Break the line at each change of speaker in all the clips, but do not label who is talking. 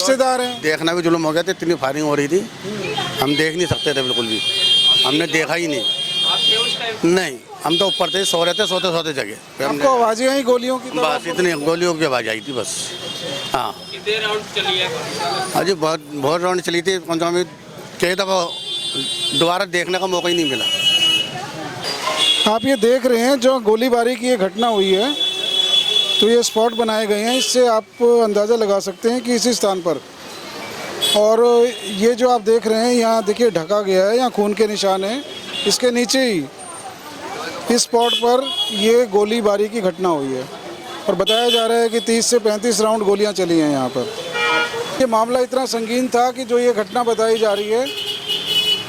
रिश्तेदार हैं।
देखना भी जुल्म हो गया था, इतनी फायरिंग हो रही थी, हम देख नहीं सकते थे बिल्कुल भी, हमने देखा ही नहीं। नहीं, हम तो ऊपर थे, सो रहे थे, सोते सोते जगह।
आपको आवाजें आई गोलियों की? तो
बस इतनी गोलियों की आवाज़ आई थी बस। हाँ,
कितने राउंड चली है?
अजी बहुत बहुत राउंड चली थी, कम से कम कई दफ़ा दोबारा देखने का मौका ही नहीं मिला।
आप ये देख रहे हैं जो गोलीबारी की ये घटना हुई है, तो ये स्पॉट बनाए गए हैं, इससे आप अंदाज़ा लगा सकते हैं कि इसी स्थान पर, और ये जो आप देख रहे हैं यहाँ देखिए ढका गया है, यहाँ खून के निशान हैं, इसके नीचे ही इस स्पॉट पर ये गोलीबारी की घटना हुई है और बताया जा रहा है कि 30 से 35 राउंड गोलियां चली हैं यहाँ पर। ये मामला इतना संगीन था कि जो ये घटना बताई जा रही है,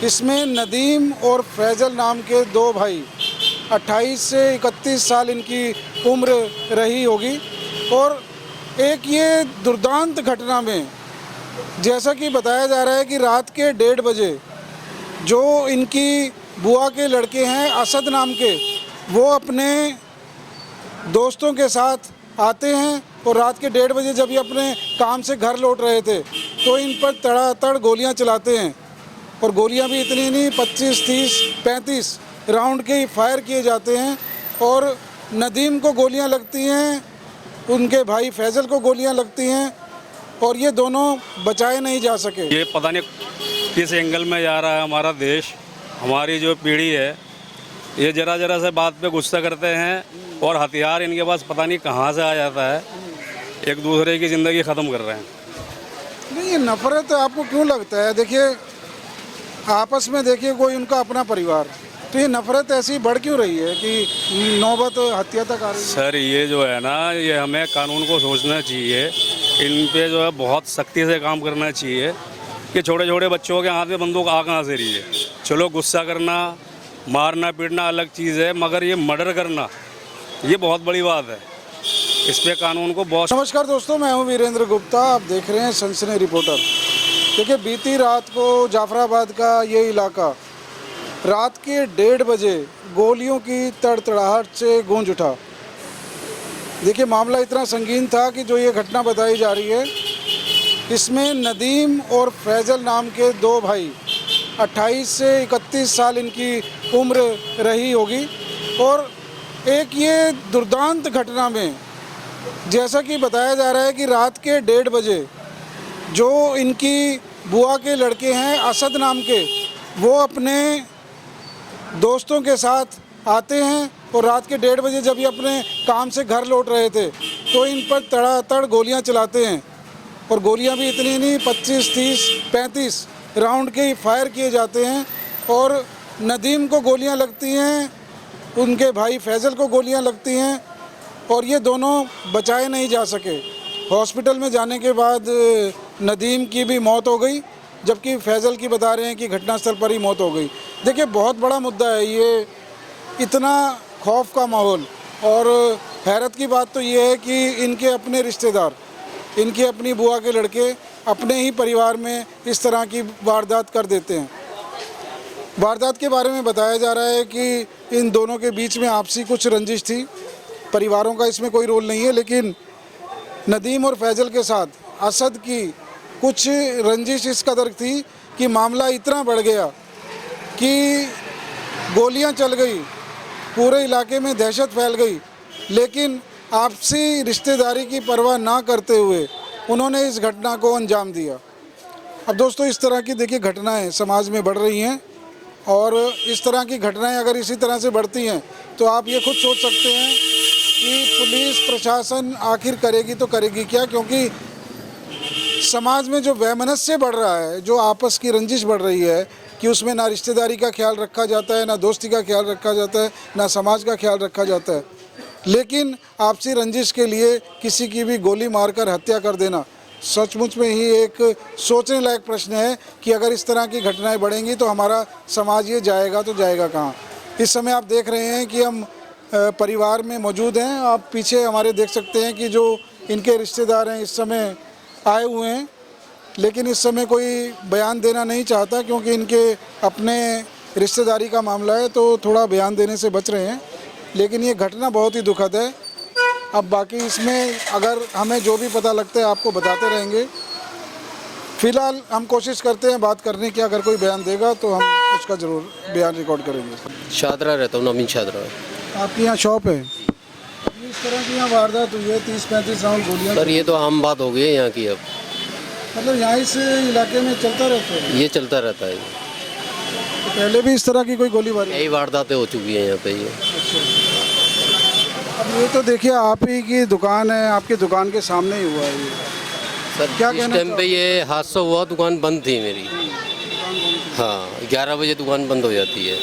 इसमें नदीम और फैज़ल नाम के दो भाई, 28 से 31 साल इनकी उम्र रही होगी, और एक ये दुर्दांत घटना में जैसा कि बताया जा रहा है कि रात के 1:30 बजे जो इनकी बुआ के लड़के हैं असद नाम के, वो अपने दोस्तों के साथ आते हैं और रात के 1:30 बजे जब ये अपने काम से घर लौट रहे थे तो इन पर तड़ातड़ गोलियां चलाते हैं, और गोलियां भी इतनी नहीं, 25, 30, 35 राउंड के फायर किए जाते हैं, और नदीम को गोलियां लगती हैं, उनके भाई फैज़ल को गोलियां लगती हैं, और ये दोनों बचाए नहीं जा सके।
ये पता नहीं किस एंगल में जा रहा है हमारा देश, हमारी जो पीढ़ी है, ये जरा जरा से बात पे गुस्सा करते हैं और हथियार इनके पास पता नहीं कहाँ से आ जाता है, एक दूसरे की ज़िंदगी ख़त्म कर रहे हैं।
नहीं, ये नफ़रत आपको क्यों लगता है? देखिए आपस में देखिए कोई उनका अपना परिवार, तो ये नफ़रत ऐसी बढ़ क्यों रही है कि नौबत हत्या तक आ रही है?
सर ये जो है ना, ये हमें कानून को सोचना चाहिए, इन पे जो है बहुत सख्ती से काम करना चाहिए कि छोटे छोटे बच्चों के हाथ में बंदूक आ कहाँ से रही है। चलो गुस्सा करना, मारना पीटना अलग चीज़ है, मगर ये मर्डर करना ये बहुत बड़ी बात है, इस पे कानून को बहुत।
नमस्कार दोस्तों, मैं हूं वीरेंद्र गुप्ता, आप देख रहे हैं सनसनी रिपोर्टर। देखिए बीती रात को जाफराबाद का ये इलाका रात के 1:30 बजे गोलियों की तड़तड़ाहट से गूंज उठा। देखिए मामला इतना संगीन था कि जो ये घटना बताई जा रही है, इसमें नदीम और फैज़ल नाम के दो भाई, 28 से 31 साल इनकी उम्र रही होगी, और एक ये दुर्दांत घटना में जैसा कि बताया जा रहा है कि रात के 1:30 बजे जो इनकी बुआ के लड़के हैं असद नाम के, वो अपने दोस्तों के साथ आते हैं और रात के 1:30 बजे जब ये अपने काम से घर लौट रहे थे तो इन पर तड़ातड़ गोलियां चलाते हैं, और गोलियां भी इतनी नहीं, 25, 30, 35 राउंड के फायर किए जाते हैं, और नदीम को गोलियां लगती हैं, उनके भाई फैज़ल को गोलियां लगती हैं, और ये दोनों बचाए नहीं जा सके। हॉस्पिटल में जाने के बाद नदीम की भी मौत हो गई, जबकि फैज़ल की बता रहे हैं कि घटनास्थल पर ही मौत हो गई। देखिए बहुत बड़ा मुद्दा है ये, इतना खौफ का माहौल, और हैरत की बात तो ये है कि इनके अपने रिश्तेदार, इनकी अपनी बुआ के लड़के अपने ही परिवार में इस तरह की वारदात कर देते हैं। वारदात के बारे में बताया जा रहा है कि इन दोनों के बीच में आपसी कुछ रंजिश थी, परिवारों का इसमें कोई रोल नहीं है, लेकिन नदीम और फैज़ल के साथ असद की कुछ रंजिश इस कदर थी कि मामला इतना बढ़ गया कि गोलियां चल गई, पूरे इलाके में दहशत फैल गई, लेकिन आपसी रिश्तेदारी की परवाह ना करते हुए उन्होंने इस घटना को अंजाम दिया। अब दोस्तों इस तरह की देखिए घटनाएं समाज में बढ़ रही हैं, और इस तरह की घटनाएं अगर इसी तरह से बढ़ती हैं तो आप ये खुद सोच सकते हैं कि पुलिस प्रशासन आखिर करेगी तो करेगी क्या, क्योंकि समाज में जो वैमनस्य बढ़ रहा है, जो आपस की रंजिश बढ़ रही है कि उसमें ना रिश्तेदारी का ख्याल रखा जाता है, ना दोस्ती का ख्याल रखा जाता है, ना समाज का ख्याल रखा जाता है, लेकिन आपसी रंजिश के लिए किसी की भी गोली मारकर हत्या कर देना सचमुच में ही एक सोचने लायक प्रश्न है कि अगर इस तरह की घटनाएं बढ़ेंगी तो हमारा समाज ये जाएगा तो जाएगा कहाँ। इस समय आप देख रहे हैं कि हम परिवार में मौजूद हैं, आप पीछे हमारे देख सकते हैं कि जो इनके रिश्तेदार हैं इस समय आए हुए हैं, लेकिन इस समय कोई बयान देना नहीं चाहता क्योंकि इनके अपने रिश्तेदारी का मामला है, तो थोड़ा बयान देने से बच रहे हैं। लेकिन ये घटना बहुत ही दुखद है। अब बाकी इसमें अगर हमें जो भी पता लगता है आपको बताते रहेंगे। फिलहाल हम कोशिश करते हैं बात करने की, अगर कोई बयान देगा तो हम उसका ज़रूर बयान रिकॉर्ड करेंगे।
शादरा रहता हूँ, नवीन शादरा।
आपकी यहाँ शॉप है, अभी इस तरह की यहाँ वारदात हुई है, 30-35 राउंड गोलियाँ,
सर ये तो आम बात हो गई है यहाँ की अब।
मतलब यहाँ इस इलाके में चलता रहता है?
ये चलता रहता है।
तो पहले भी इस तरह की कोई गोलीबारी?
यही वारदातें हो चुकी हैं यहाँ पे ये।
अब ये तो देखिए आप ही की दुकान है, आपकी दुकान के सामने ही हुआ है ये।
सर
क्या
जिस
कहना
टाइम पे ये हादसा हुआ दुकान बंद थी मेरी। हाँ 11 बजे दुकान बंद हो जाती है।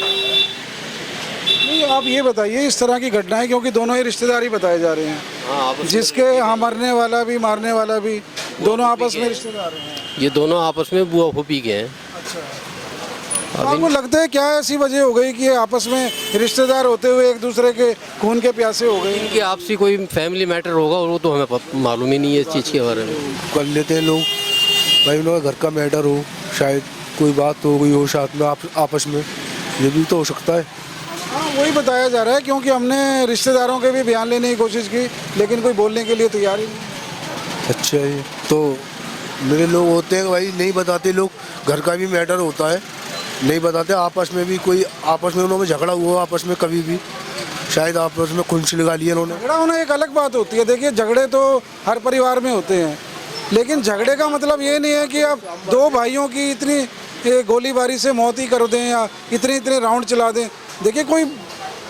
नहीं, आप ये बताइए इस तरह की घटनाएं, क्योंकि दोनों ही रिश्तेदारी बताए जा रहे हैं,
हाँ आपस
जिसके यहाँ मरने वाला भी मारने वाला भी दोनों आपस में रिश्तेदार हैं।
ये दोनों आपस में बुआ फूफी के हैं।
अच्छा, तो आपको लगता है क्या ऐसी वजह हो गई कि ये आपस में रिश्तेदार होते हुए एक दूसरे के खून के प्यासे हो गए?
इनके आपसी कोई फैमिली मैटर होगा और वो तो हमें मालूम ही नहीं है इस चीज़ के बारे में।
कर लेते हैं लोग भाई, उनका घर का मैटर हो, शायद कोई बात हो गई हो साथ में आपस में, ये भी तो हो सकता है।
हाँ वही बताया जा रहा है, क्योंकि हमने रिश्तेदारों के भी बयान लेने की कोशिश की लेकिन कोई बोलने के लिए तैयार ही नहीं।
अच्छा ये तो मेरे लोग होते हैं भाई, नहीं बताते लोग, घर का भी मैटर होता है, नहीं बताते। आपस में भी कोई आपस में उन्होंने झगड़ा हुआ आपस में कभी भी, शायद आपस में खुंची लगा लिया उन्होंने।
झगड़ा होना एक अलग बात होती है। देखिए झगड़े तो हर परिवार में होते हैं, लेकिन झगड़े का मतलब ये नहीं है कि आप दो भाइयों की इतनी गोलीबारी से मौत ही कर दें या इतने इतने राउंड चला दें। देखिए कोई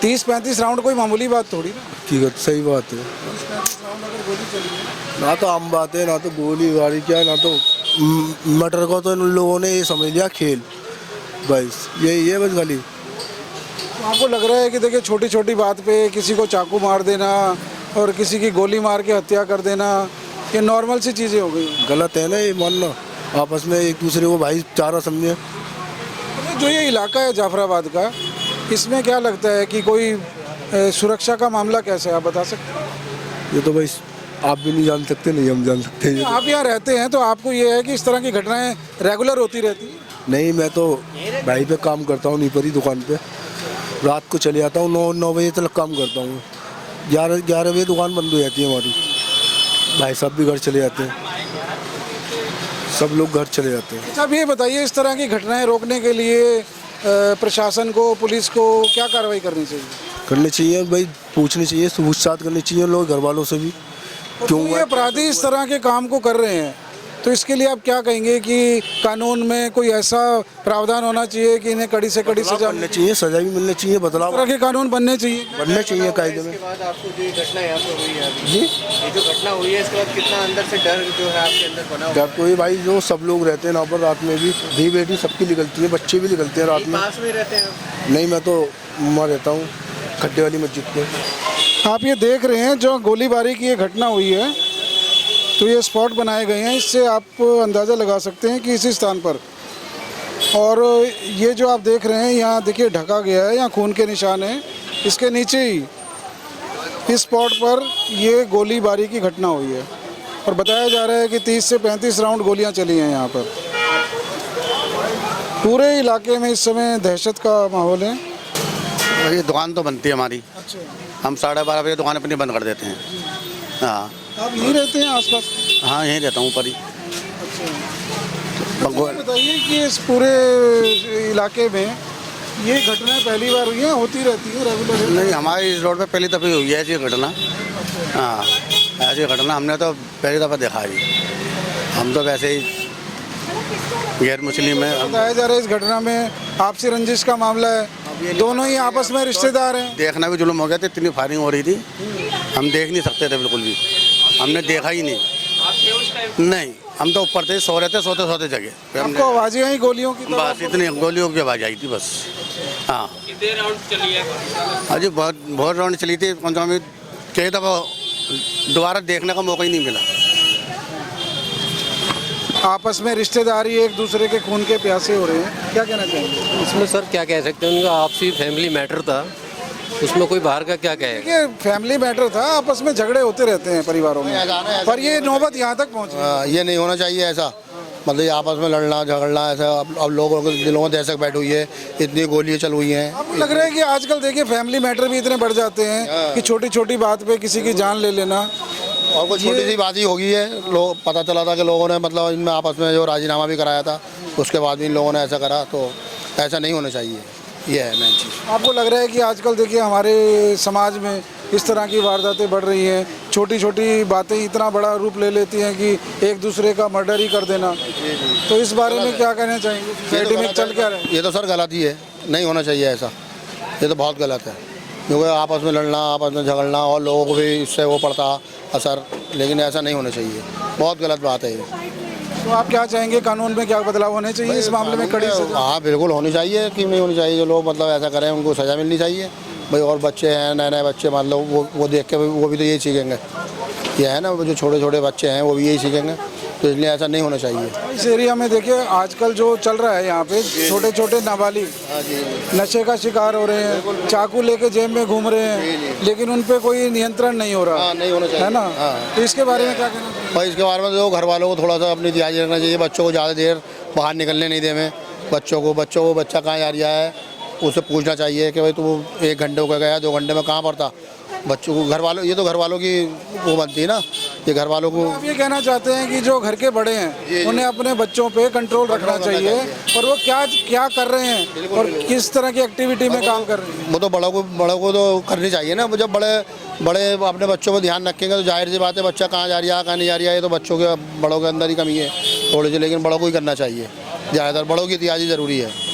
30-35 राउंड कोई मामूली बात थोड़ी ना।
ठीक है, सही बात है।
30-35 राउंड अगर गोली चली है,
ना तो आम बात है, ना तो गोलीबारी क्या, ना तो मटर को तो इन लोगों ने ये समझ लिया खेल, बस यही है बस खाली।
तो आपको लग रहा है कि देखिए छोटी छोटी बात पे किसी को चाकू मार देना और किसी की गोली मार के हत्या कर देना, ये नॉर्मल सी चीज़ें हो गई हैं।
गलत है ना ये मानना, आपस में एक दूसरे को भाईचारा समझे।
जो ये इलाका है जाफराबाद का, इसमें क्या लगता है कि कोई सुरक्षा का मामला कैसा है, आप बता सकते हैं?
ये तो भाई आप भी नहीं जान सकते, नहीं हम जान सकते ये।
आप यहाँ रहते हैं तो आपको ये है कि इस तरह की घटनाएं रेगुलर होती रहती हैं?
नहीं, मैं तो भाई पे काम करता हूँ, नहीं परी दुकान पे, रात को चले जाता हूँ, 9 बजे तक काम करता हूँ। 11 बजे दुकान बंद हो जाती है हमारी, भाई साहब भी घर चले जाते हैं, सब लोग घर चले जाते हैं।
अच्छा, अब ये बताइए इस तरह की घटनाएं रोकने के लिए प्रशासन को, पुलिस को क्या कार्रवाई करनी चाहिए?
करनी चाहिए भाई, पूछनी चाहिए, पूछताछ करनी चाहिए लोग घर वालों से भी,
क्यों ये अपराधी इस तरह के काम को कर रहे हैं, तो इसके लिए आप क्या कहेंगे कि कानून में कोई ऐसा प्रावधान होना चाहिए कि इन्हें कड़ी से कड़ी सजा
मिलनी चाहिए, सजा भी मिलनी चाहिए,
इस
बदलाव
तरह के कानून बनने चाहिए?
बनने चाहिए कायदे में।
इसके बाद आपको जो ये घटना यहाँ पे हुई है अभी,
जी,
ये जो घटना हुई है इसके बाद कितना अंदर से डर जो है आपके अंदर बना हुआ
डर तो ये भाई जो सब लोग रहते हैं यहाँ पर, रात में भी धी बेटी सबकी निकलती है, बच्चे भी निकलते हैं रात
है?
में।
पास में रहते हैं?
नहीं, मैं तो वहाँ रहता हूँ खड्डे वाली मस्जिद पे।
आप ये देख रहे हैं जो गोलीबारी की ये घटना हुई है, तो ये स्पॉट बनाए गए हैं, इससे आप अंदाज़ा लगा सकते हैं कि इसी स्थान पर, और ये जो आप देख रहे हैं यहाँ देखिए ढका गया है, यहाँ खून के निशान हैं, इसके नीचे ही इस स्पॉट पर ये गोलीबारी की घटना हुई है और बताया जा रहा है कि 30 से 35 राउंड गोलियां चली हैं यहाँ पर। पूरे इलाके में इस समय दहशत का माहौल है।
ये दुकान तो बनती है हमारी,
अच्छा,
हम 12:30 बजे दुकान अपनी बंद कर देते हैं। हाँ
आप यहीं रहते हैं आसपास?
हाँ, यहीं रहता हूँ ऊपर ही।
अच्छा, बताइए कि इस पूरे इलाके में ये घटनाएं पहली बार हुई हैं, होती रहती है रेगुलर?
नहीं, हमारे इस रोड पे पहली दफ़ा हुई है ऐसी घटना। हाँ, ऐसी घटना हमने तो पहली दफ़ा देखा है। हम तो वैसे ही गैर मुस्लिम है।
बताया जा रहा है इस घटना में आपसी रंजिश का मामला है, दोनों ही आपस में रिश्तेदार हैं।
देखना भी जुल्म हो गया था, इतनी फायरिंग हो रही थी, हम देख नहीं सकते थे बिल्कुल भी, हमने देखा ही नहीं। नहीं, हम तो ऊपर थे, सो रहे थे, सोते सोते जगह
आपको आवाजें आई गोलियों की?
बस इतनी गोलियों की आवाज़ आई थी बस। हाँ,
कितने राउंड चली है?
हाँ जी, बहुत राउंड चली थी, कम से कम कई दफ़ा दोबारा देखने का मौका ही नहीं मिला।
आपस में रिश्तेदारी एक दूसरे के खून के प्यासे हो रहे हैं, क्या कहना चाहेंगे?
इसमें सर क्या कह सकते हैं, उनका आपसी फैमिली मैटर था, उसमें कोई बाहर का क्या कहेगा।
देखिए फैमिली मैटर था, आपस में झगड़े होते रहते हैं परिवारों में, पर ये नौबत यहाँ तक पहुँची।
ये नहीं होना चाहिए ऐसा, मतलब ये आपस में लड़ना झगड़ना ऐसा अब लोगों के दिलों में दहशत बैठ हुई है, इतनी गोलियाँ चल हुई हैं।
आपको लग रहा है कि आजकल देखिए फैमिली मैटर भी इतने बढ़ जाते हैं कि छोटी छोटी बात पे किसी की जान ले लेना,
और कोई छोटी सी बात ही होगी है, लोग पता चला था कि लोगों ने मतलब इनमें आपस में जो राजीनामा भी कराया था, उसके बाद भी इन लोगों ने ऐसा करा, तो ऐसा नहीं होना चाहिए। ये है मेन चीज़।
आपको लग रहा है कि आजकल देखिए हमारे समाज में इस तरह की वारदातें बढ़ रही हैं, छोटी छोटी बातें इतना बड़ा रूप ले लेती हैं कि एक दूसरे का मर्डर ही कर देना, तो इस बारे में क्या कहना चाहेंगे? सोसाइटी में चल क्या रहा है?
ये तो सर गलत ही है, नहीं होना चाहिए ऐसा, ये तो बहुत गलत है, क्योंकि आपस में लड़ना, आपस में झगड़ना और लोगों को भी इससे वो पड़ता असर, लेकिन ऐसा नहीं होना चाहिए, बहुत गलत बात है ये।
तो आप क्या चाहेंगे, कानून में क्या बदलाव होने चाहिए इस मामले में? कड़ी सजा?
हाँ बिल्कुल होनी चाहिए, क्यों नहीं होनी चाहिए। जो लोग मतलब ऐसा करें उनको सज़ा मिलनी चाहिए भाई। और बच्चे हैं, नए नए बच्चे, मतलब वो देख के वो भी तो यही सीखेंगे। ये है ना, वो जो छोटे छोटे बच्चे हैं वो भी यही सीखेंगे, तो इसलिए ऐसा नहीं होना चाहिए।
इस एरिया में देखिए आजकल जो चल रहा है, यहाँ पे छोटे छोटे नाबालिग नशे का शिकार हो रहे हैं, चाकू लेके जेब में घूम रहे हैं, लेकिन उन पे कोई नियंत्रण नहीं हो रहा।
नहीं होना चाहिए,
है ना? तो इसके बारे में क्या कहना चाहिए?
भाई इसके बारे में तो घर वालों को थोड़ा सा अपनी तैयारी रखना चाहिए, बच्चों को ज़्यादा देर बाहर निकलने नहीं दें। बच्चों को बच्चा कहाँ जा रहा है उससे पूछना चाहिए कि भाई तू 1 घंटे हो गया, 2 घंटे में कहाँ पर था। बच्चों को घर वालों, ये तो घर वालों की वो बनती है ना, ये घर वालों को।
आप ये कहना चाहते हैं कि जो घर के बड़े हैं उन्हें अपने बच्चों पे कंट्रोल रखना चाहिए, और वो क्या क्या कर रहे हैं और किस तरह की एक्टिविटी में काम कर रहे हैं?
वो तो बड़ों को तो करनी चाहिए ना। जब बड़े अपने बच्चों पर ध्यान रखेंगे तो जाहिर सी बात है बच्चा कहाँ जा रहा है, कहाँ नहीं जा रहा है, ये तो बच्चों के बड़ों के अंदर ही कमी है थोड़ी सी, लेकिन बड़ों को ही करना चाहिए ज़्यादातर। बड़ों की तैयारी ज़रूरी है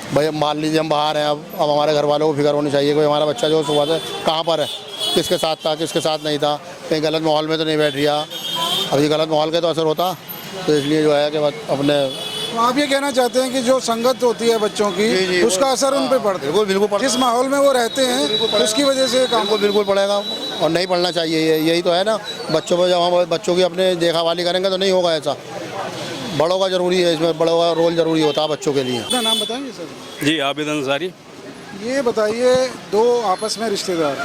भाई। मान लीजिए हम बाहर हैं, अब हमारे घर वालों को फिक्र होनी चाहिए कि हमारा बच्चा जो सुबह से कहाँ पर है, किसके साथ था, किसके साथ नहीं था, कहीं गलत माहौल में तो नहीं बैठ रहा। अब ये गलत माहौल का तो असर होता, तो इसलिए जो है कि अपने।
तो आप ये कहना चाहते हैं कि जो संगत होती है बच्चों की, उसका असर उन पे पड़ता है?
बिल्कुल पड़ता है।
जिस माहौल में वो रहते हैं उसकी वजह से काम
बिल्कुल पड़ेगा, और नहीं पढ़ना चाहिए। यही तो है ना, बच्चों पर जब हम बच्चों की अपने देखभाली करेंगे तो नहीं होगा ऐसा। बड़ों का ज़रूरी है, इसमें बड़ों का रोल ज़रूरी होता है बच्चों के लिए।
अपना नाम बताएंगे सर?
जी आबिद अंसारी।
ये बताइए, दो आपस में रिश्तेदार,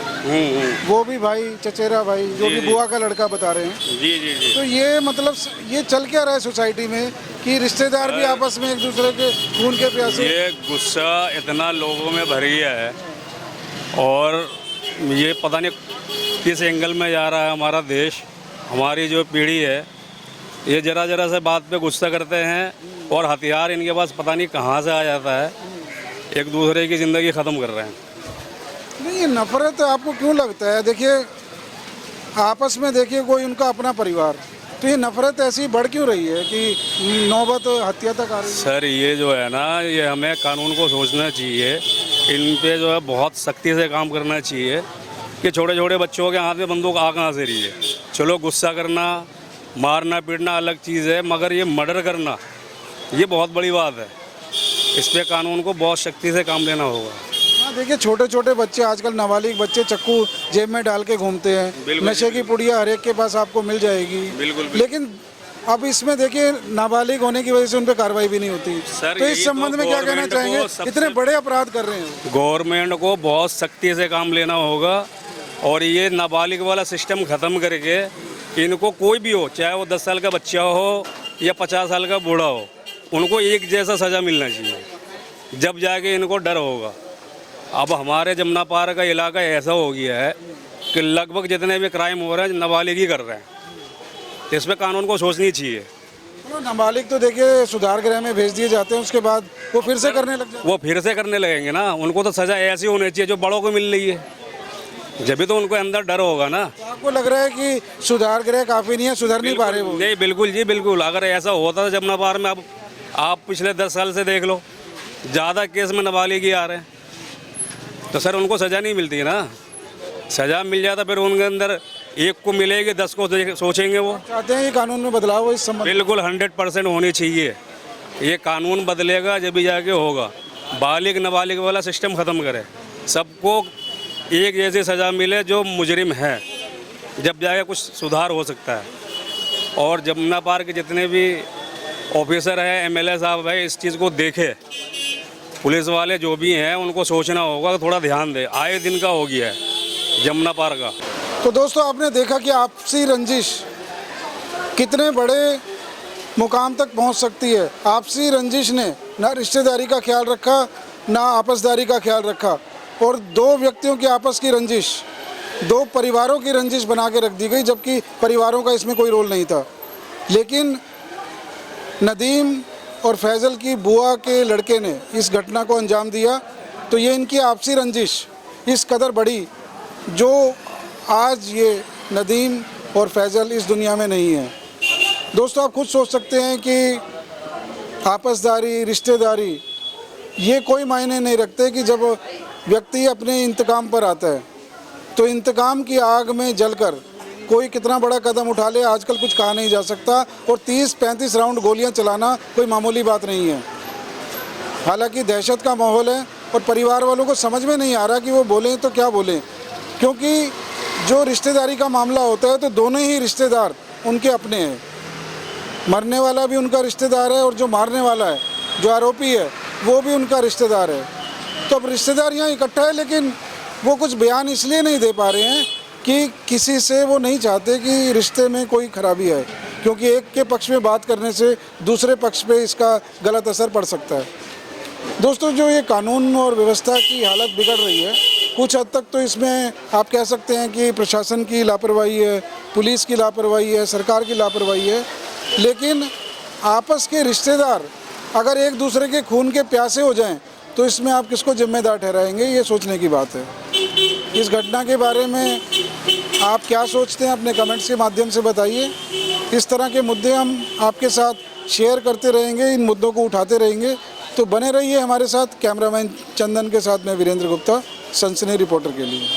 वो भी भाई, चचेरा भाई, जो कि बुआ का लड़का बता रहे हैं,
जी जी जी।
तो ये मतलब ये चल क्या रहा है सोसाइटी में कि रिश्तेदार भी आपस में एक दूसरे के खून के प्यासे?
ये गुस्सा इतना लोगों में भर गया है, और ये पता नहीं किस एंगल में जा रहा है हमारा देश। हमारी जो पीढ़ी है ये जरा से बात पे गुस्सा करते हैं, और हथियार इनके पास पता नहीं कहाँ से आ जाता है, एक दूसरे की ज़िंदगी ख़त्म कर रहे हैं।
नहीं, ये नफरत आपको क्यों लगता है? देखिए आपस में देखिए कोई उनका अपना परिवार, तो ये नफरत ऐसी बढ़ क्यों रही है कि नौबत हत्या तक आ रही है?
सर ये जो है ना, ये हमें कानून को सोचना चाहिए, इन पे जो है बहुत सख्ती से काम करना चाहिए कि छोटे छोटे बच्चों के हाथ में बंदूक आ कहाँ से रही है। चलो गुस्सा करना, मारना पीटना अलग चीज़ है, मगर ये मर्डर करना ये बहुत बड़ी बात है। इस पे कानून को बहुत सख्ती से काम लेना होगा।
हाँ देखिए, छोटे छोटे बच्चे आजकल, नाबालिग बच्चे चक्कू जेब में डाल के घूमते हैं, नशे की पुड़िया हर एक के पास आपको मिल जाएगी।
बिल्कुल।
लेकिन अब इसमें देखिए नाबालिग होने की वजह से उन पर कार्रवाई भी नहीं होती। तो इस संबंध में क्या कहना चाहेंगे? इतने बड़े अपराध कर रहे हैं,
गवर्नमेंट को बहुत सख्ती से काम लेना होगा, और ये नाबालिग वाला सिस्टम ख़त्म करके इनको कोई भी हो, चाहे वो 10 साल का बच्चा हो या 50 साल का बूढ़ा हो, उनको एक जैसा सज़ा मिलना चाहिए, जब जाके इनको डर होगा। अब हमारे जमुना पार का इलाका ऐसा हो गया है कि लगभग जितने भी क्राइम हो रहे हैं नाबालिग ही कर रहे हैं, इस पर कानून को सोचनी चाहिए।
नाबालिग तो देखिए सुधार गृह में भेज दिए जाते हैं, उसके बाद वो फिर से करने लग जाते हैं।
वो फिर से करने लगेंगे ना, उनको तो सज़ा ऐसी होनी चाहिए जो बड़ों को मिल रही है, जब भी तो उनको अंदर डर होगा ना।
तो आपको लग रहा है कि सुधार गृह काफ़ी नहीं है, सुधर नहीं पा रहे वो?
नहीं, बिल्कुल जी बिल्कुल। अगर ऐसा होता था जमुना पार में, अब आप पिछले 10 साल से देख लो, ज़्यादा केस में नाबालिग ही आ रहे हैं, तो सर उनको सज़ा नहीं मिलती ना। सज़ा मिल जाता फिर उनके अंदर एक को मिलेगी, 10 को सोचेंगे। वो
चाहते हैं कि कानून में बदलाव हो इस संबंध?
बिल्कुल 100% होनी चाहिए। ये कानून बदलेगा जब भी जाके होगा। बालिग नाबालिग वाला सिस्टम ख़त्म करे, सबको एक जैसी सज़ा मिले जो मुजरिम है, जब जाके कुछ सुधार हो सकता है। और जमुना पार के जितने भी ऑफिसर हैं, MLA साहब है, इस चीज़ को देखे, पुलिस वाले जो भी हैं उनको सोचना होगा, थोड़ा ध्यान दे। आए दिन का हो गया है जमुना पार का।
तो दोस्तों आपने देखा कि आपसी रंजिश कितने बड़े मुकाम तक पहुंच सकती है। आपसी रंजिश ने ना रिश्तेदारी का ख्याल रखा, ना आपसदारी का ख्याल रखा, और दो व्यक्तियों की आपस की रंजिश दो परिवारों की रंजिश बना के रख दी गई, जबकि परिवारों का इसमें कोई रोल नहीं था। लेकिन नदीम और फैज़ल की बुआ के लड़के ने इस घटना को अंजाम दिया, तो ये इनकी आपसी रंजिश इस कदर बढ़ी जो आज ये नदीम और फैज़ल इस दुनिया में नहीं है। दोस्तों, आप खुद सोच सकते हैं कि आपसदारी, रिश्तेदारी ये कोई मायने नहीं रखते कि जब व्यक्ति अपने इंतकाम पर आता है तो इंतकाम की आग में जलकर कोई कितना बड़ा कदम उठा ले आजकल कुछ कहा नहीं जा सकता। और 30-35 राउंड गोलियां चलाना कोई मामूली बात नहीं है। हालांकि दहशत का माहौल है और परिवार वालों को समझ में नहीं आ रहा कि वो बोलें तो क्या बोलें, क्योंकि जो रिश्तेदारी का मामला होता है तो दोनों ही रिश्तेदार उनके अपने हैं। मरने वाला भी उनका रिश्तेदार है और जो मारने वाला है, जो आरोपी है, वो भी उनका रिश्तेदार है। तो अब रिश्तेदार यहाँ इकट्ठा है, लेकिन वो कुछ बयान इसलिए नहीं दे पा रहे हैं कि किसी से वो नहीं चाहते कि रिश्ते में कोई खराबी है, क्योंकि एक के पक्ष में बात करने से दूसरे पक्ष पे इसका गलत असर पड़ सकता है। दोस्तों, जो ये कानून और व्यवस्था की हालत बिगड़ रही है, कुछ हद तक तो इसमें आप कह सकते हैं कि प्रशासन की लापरवाही है, पुलिस की लापरवाही है, सरकार की लापरवाही है। लेकिन आपस के रिश्तेदार अगर एक दूसरे के खून के प्यासे हो जाएं तो इसमें आप किसको जिम्मेदार ठहराएंगे, ये सोचने की बात है। इस घटना के बारे में आप क्या सोचते हैं, अपने कमेंट्स के माध्यम से बताइए। इस तरह के मुद्दे हम आपके साथ शेयर करते रहेंगे, इन मुद्दों को उठाते रहेंगे। तो बने रहिए हमारे साथ। कैमरामैन चंदन के साथ मैं वीरेंद्र गुप्ता, सनसनी रिपोर्टर के लिए।